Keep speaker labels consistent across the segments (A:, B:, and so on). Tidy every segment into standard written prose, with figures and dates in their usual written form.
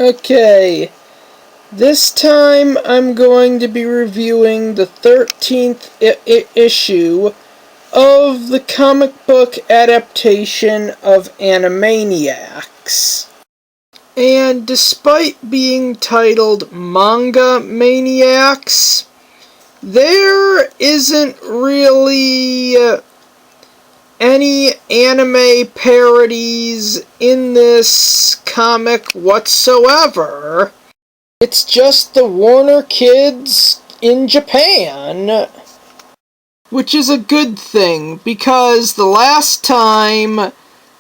A: Okay, this time I'm going to be reviewing the 13th issue of the comic book adaptation of Animaniacs. And despite being titled Manga Maniacs, there isn't really any anime parodies in this comic whatsoever. It's just the Warner kids in Japan. Which is a good thing, because the last time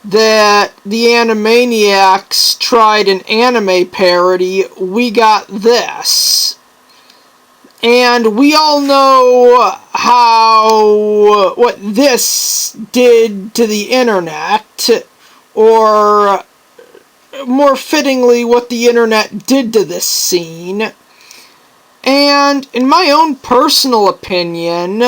A: that the Animaniacs tried an anime parody, we got this. And we all know what this did to the internet, or more fittingly, what the internet did to this scene. And in my own personal opinion,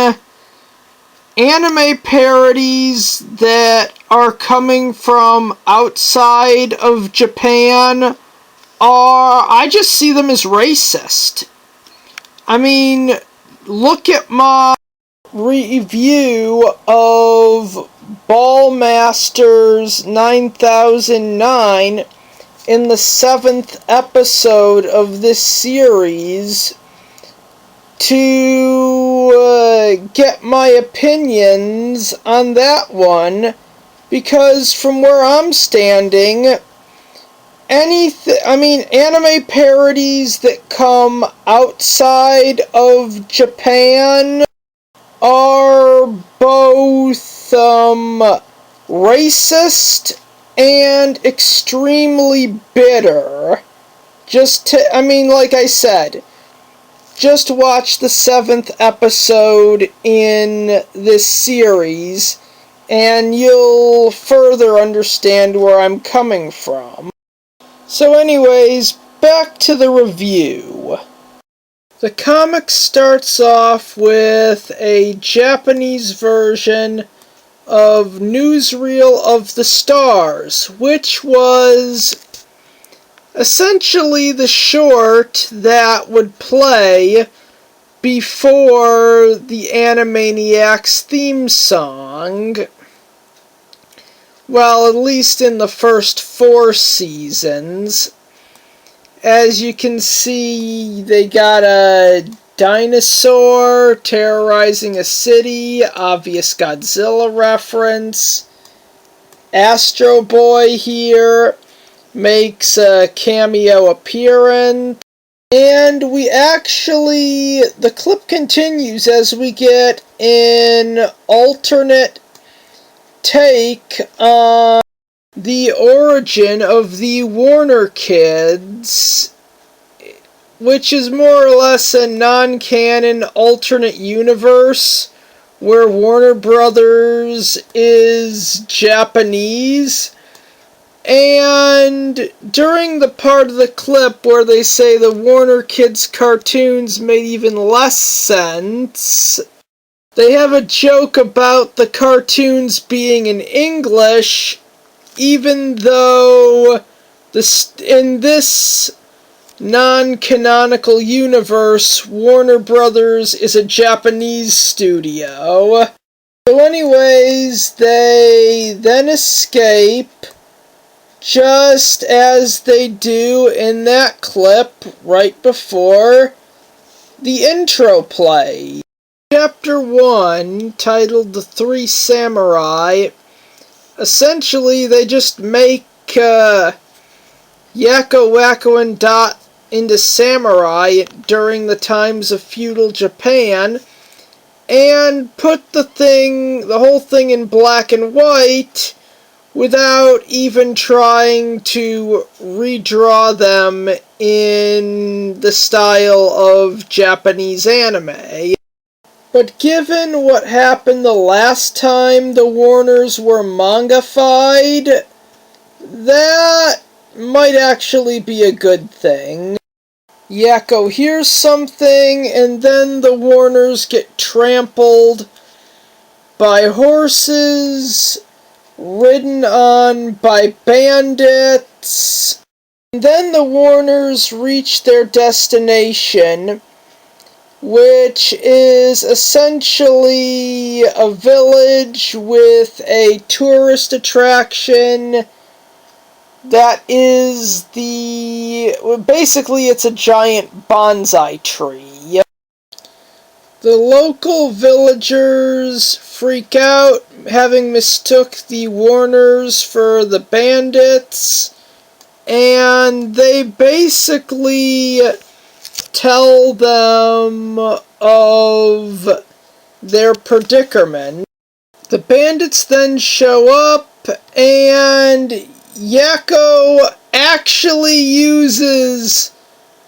A: anime parodies that are coming from outside of Japan I just see them as racist. I mean, look at my review of Ballmasters 9009 in the 7th episode of this series to get my opinions on that one, because from where I'm standing, anime parodies that come outside of Japan are both racist and extremely bitter. Like I said, just watch the 7th episode in this series, and you'll further understand where I'm coming from. So anyways, back to the review. The comic starts off with a Japanese version of Newsreel of the Stars, which was essentially the short that would play before the Animaniacs theme song. Well, at least in the first 4 seasons. As you can see, they got a dinosaur terrorizing a city, obvious Godzilla reference. Astro Boy here makes a cameo appearance. And the clip continues as we get an alternate take on the origin of the Warner kids, which is more or less a non-canon alternate universe where Warner Brothers is Japanese. And during the part of the clip where they say the Warner Kids cartoons made even less sense, they have a joke about the cartoons being in English, even though in this non-canonical universe, Warner Brothers is a Japanese studio. So anyways, they then escape, just as they do in that clip right before the intro play. Chapter 1, titled The 3 Samurai, essentially they just make Yakko, Wacko, and Dot into samurai during the times of feudal Japan, and put the whole thing in black and white, without even trying to redraw them in the style of Japanese anime. But given what happened the last time the Warners were manga-fied, that might actually be a good thing. Yakko hears something, and then the Warners get trampled by horses, ridden on by bandits, Then the Warners reach their destination, which is essentially a village with a tourist attraction that is basically it's a giant bonsai tree. The local villagers freak out, having mistook the Warners for the bandits, and they basically tell them of their predicament. The bandits then show up, and Yakko actually uses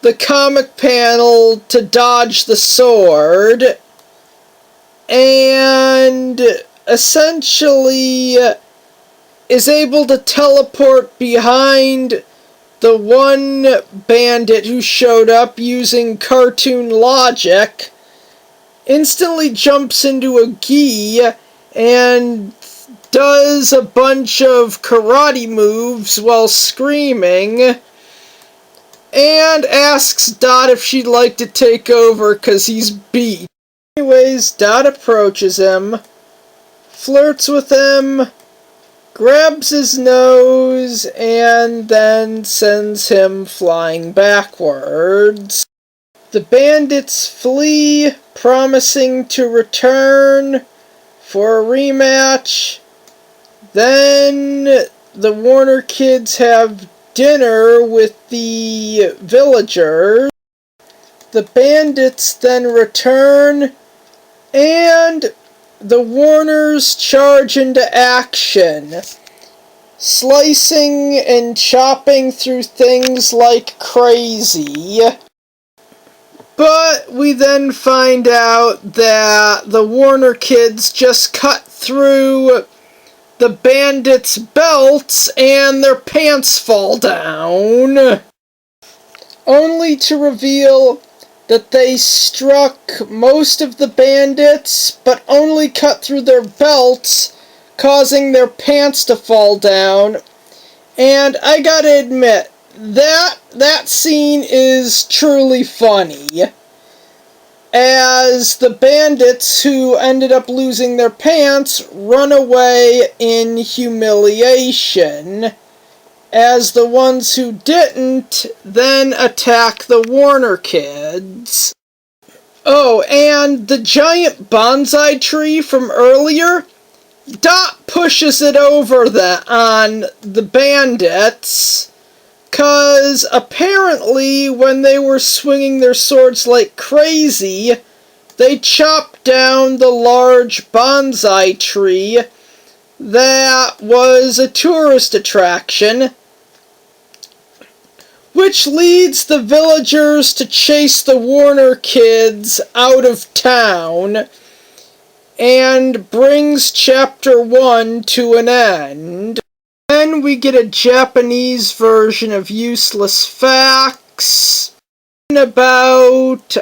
A: the comic panel to dodge the sword, and essentially is able to teleport behind the one bandit who showed up using cartoon logic, instantly jumps into a gi and does a bunch of karate moves while screaming, and asks Dot if she'd like to take over because he's beat. Anyways, Dot approaches him, flirts with him, grabs his nose, and then sends him flying backwards. The bandits flee, promising to return for a rematch. Then the Warner kids have dinner with the villagers. The bandits then return, and the Warners charge into action, slicing and chopping through things like crazy. But we then find out that the Warner kids just cut through the bandits' belts and their pants fall down, only to reveal that they struck most of the bandits, but only cut through their belts, causing their pants to fall down. And I gotta admit, that scene is truly funny, as the bandits who ended up losing their pants run away in humiliation, as the ones who didn't then attack the Warner kids. Oh, and the giant bonsai tree from earlier, Dot pushes it over on the bandits, 'cause apparently when they were swinging their swords like crazy, they chopped down the large bonsai tree that was a tourist attraction, which leads the villagers to chase the Warner kids out of town and brings Chapter 1 to an end. Then we get a Japanese version of Useless Facts about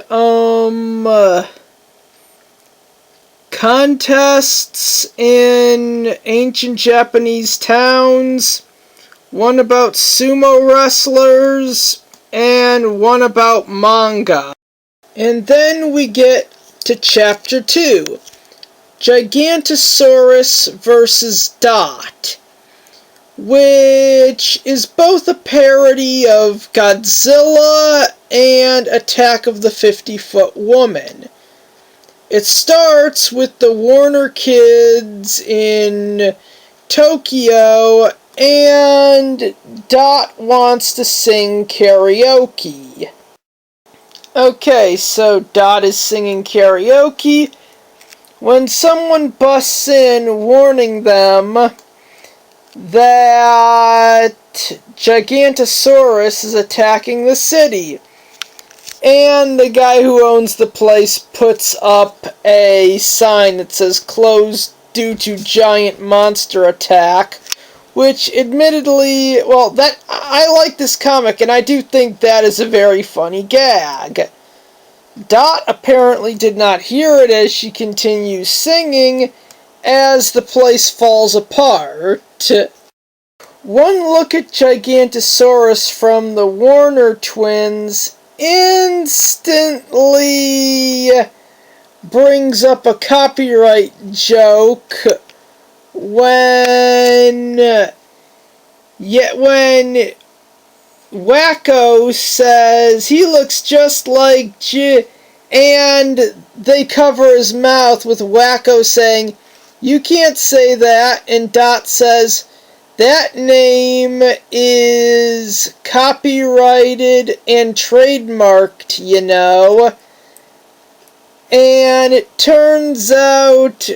A: contests in ancient Japanese towns, one about sumo wrestlers, and one about manga. And then we get to Chapter 2, Gigantosaurus vs. Dot, which is both a parody of Godzilla and Attack of the 50-Foot Woman. It starts with the Warner kids in Tokyo, and Dot wants to sing karaoke. Okay, so Dot is singing karaoke when someone busts in, warning them that Gigantosaurus is attacking the city. And the guy who owns the place puts up a sign that says closed due to giant monster attack, which admittedly, well, that I like this comic and I do think that is a very funny gag. Dot apparently did not hear it as she continues singing as the place falls apart. One look at Gigantosaurus from the Warner twins instantly brings up a copyright joke when Wacko says he looks just like and they cover his mouth with Wacko saying, "You can't say that," and Dot says, "That name is copyrighted and trademarked, you know." And it turns out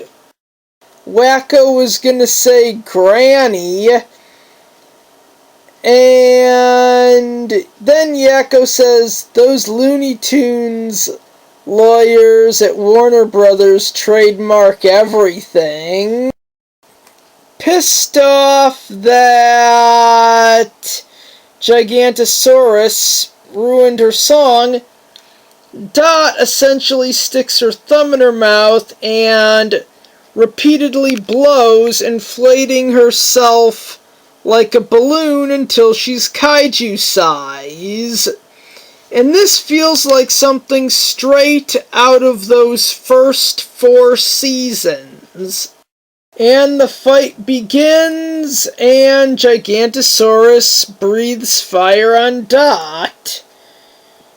A: Wacko was gonna say Granny, and then Yakko says those Looney Tunes lawyers at Warner Brothers trademark everything. Pissed off that Gigantosaurus ruined her song, Dot essentially sticks her thumb in her mouth and repeatedly blows, inflating herself like a balloon until she's kaiju size. And this feels like something straight out of those first 4 seasons. And the fight begins, and Gigantosaurus breathes fire on Dot.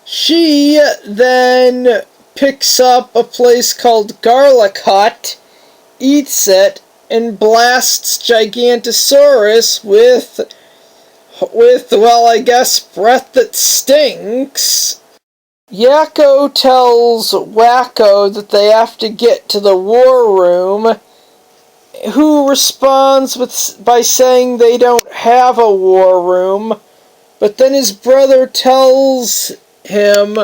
A: She then picks up a place called Garlic Hut, eats it, and blasts Gigantosaurus with, well, I guess, breath that stinks. Yakko tells Wacko that they have to get to the war room, who responds by saying they don't have a war room, but then his brother tells him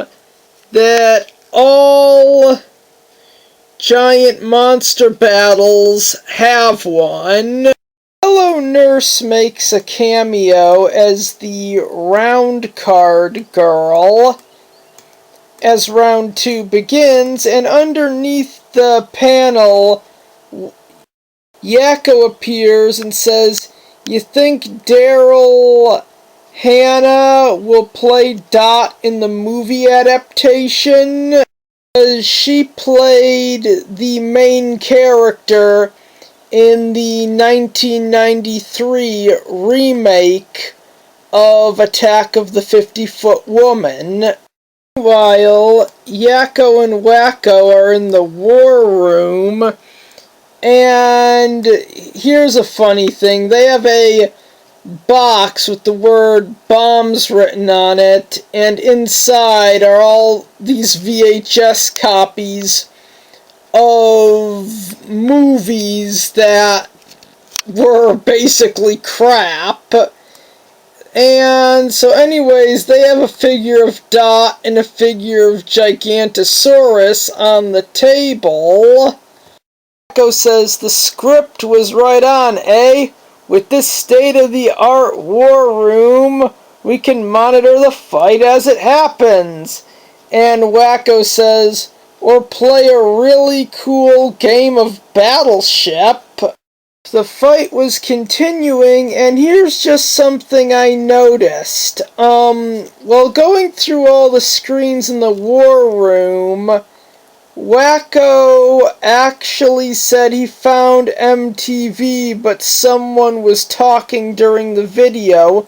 A: that all giant monster battles have one. Hello Nurse makes a cameo as the round card girl as round 2 begins, and underneath the panel Yakko appears and says, "You think Daryl Hannah will play Dot in the movie adaptation?" She played the main character in the 1993 remake of Attack of the 50-Foot Woman. Meanwhile, Yakko and Wacko are in the war room, and here's a funny thing. They have a box with the word bombs written on it, and inside are all these VHS copies of movies that were basically crap. And so anyways, they have a figure of Dot and a figure of Gigantosaurus on the table. Echo says the script was right on, eh? With this state-of-the-art war room, we can monitor the fight as it happens. And Wacko says, or play a really cool game of Battleship. The fight was continuing, and here's just something I noticed. While going through all the screens in the war room, Wacko actually said he found MTV, but someone was talking during the video,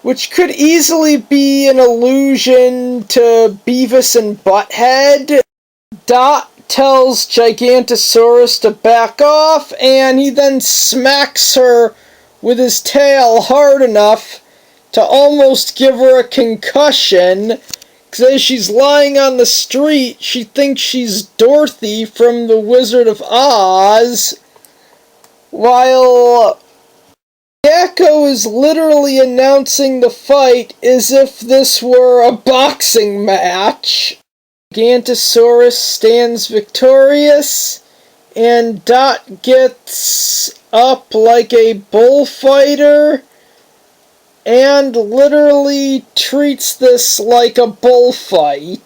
A: which could easily be an allusion to Beavis and Butthead. Dot tells Gigantosaurus to back off, and he then smacks her with his tail hard enough to almost give her a concussion. As she's lying on the street, she thinks she's Dorothy from The Wizard of Oz, while Yakko is literally announcing the fight as if this were a boxing match. Gigantosaurus stands victorious, and Dot gets up like a bullfighter and literally treats this like a bullfight.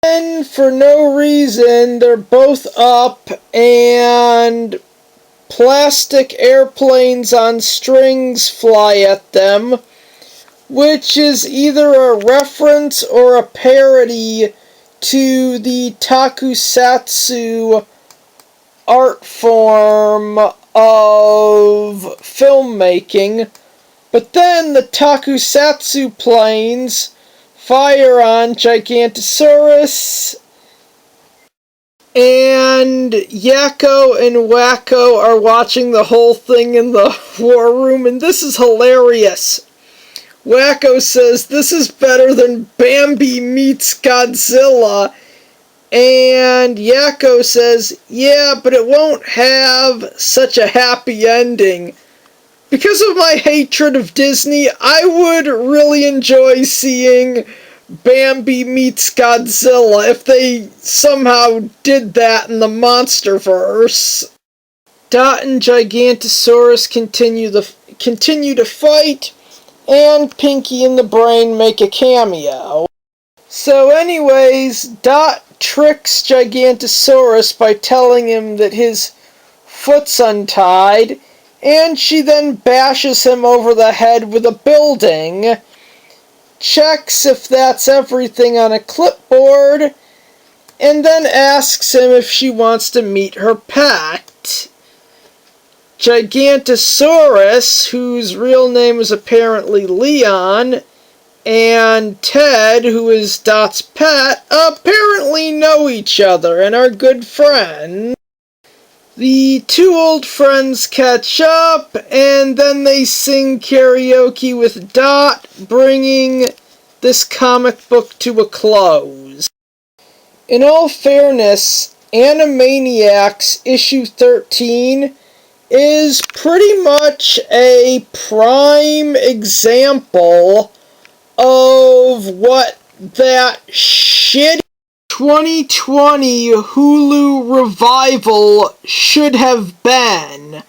A: And for no reason, they're both up and plastic airplanes on strings fly at them, which is either a reference or a parody to the tokusatsu art form of filmmaking. But then the tokusatsu planes fire on Gigantosaurus, and Yakko and Wacko are watching the whole thing in the war room, and this is hilarious. Wacko says, "This is better than Bambi meets Godzilla," and Yakko says, "Yeah, but it won't have such a happy ending." Because of my hatred of Disney, I would really enjoy seeing Bambi meets Godzilla if they somehow did that in the Monsterverse. Dot and Gigantosaurus continue to fight, and Pinky and the Brain make a cameo. So anyways, Dot tricks Gigantosaurus by telling him that his foot's untied, and she then bashes him over the head with a building, checks if that's everything on a clipboard, and then asks him if she wants to meet her pet. Gigantosaurus, whose real name is apparently Leon, and Ted, who is Dot's pet, apparently know each other and are good friends. The two old friends catch up, and then they sing karaoke with Dot, bringing this comic book to a close. In all fairness, Animaniacs issue 13 is pretty much a prime example of what that shitty 2020 Hulu revival should have been.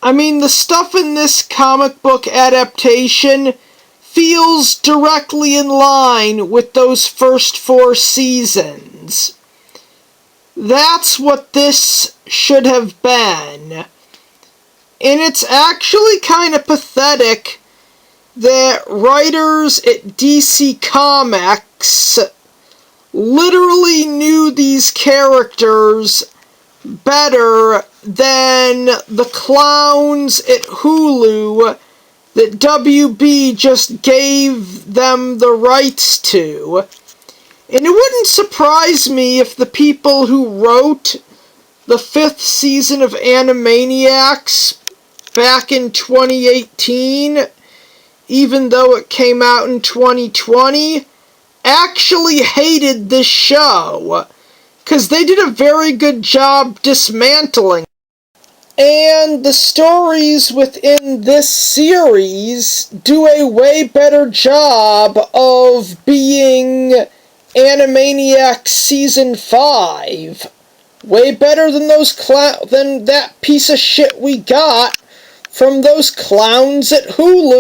A: I mean, the stuff in this comic book adaptation feels directly in line with those first 4 seasons. That's what this should have been. And it's actually kind of pathetic that writers at DC Comics literally knew these characters better than the clowns at Hulu that WB just gave them the rights to. And it wouldn't surprise me if the people who wrote the 5th season of Animaniacs back in 2018, even though it came out in 2020, actually hated this show, because they did a very good job dismantling. And the stories within this series do a way better job of being Animaniacs Season 5. Way better than than that piece of shit we got from those clowns at Hulu.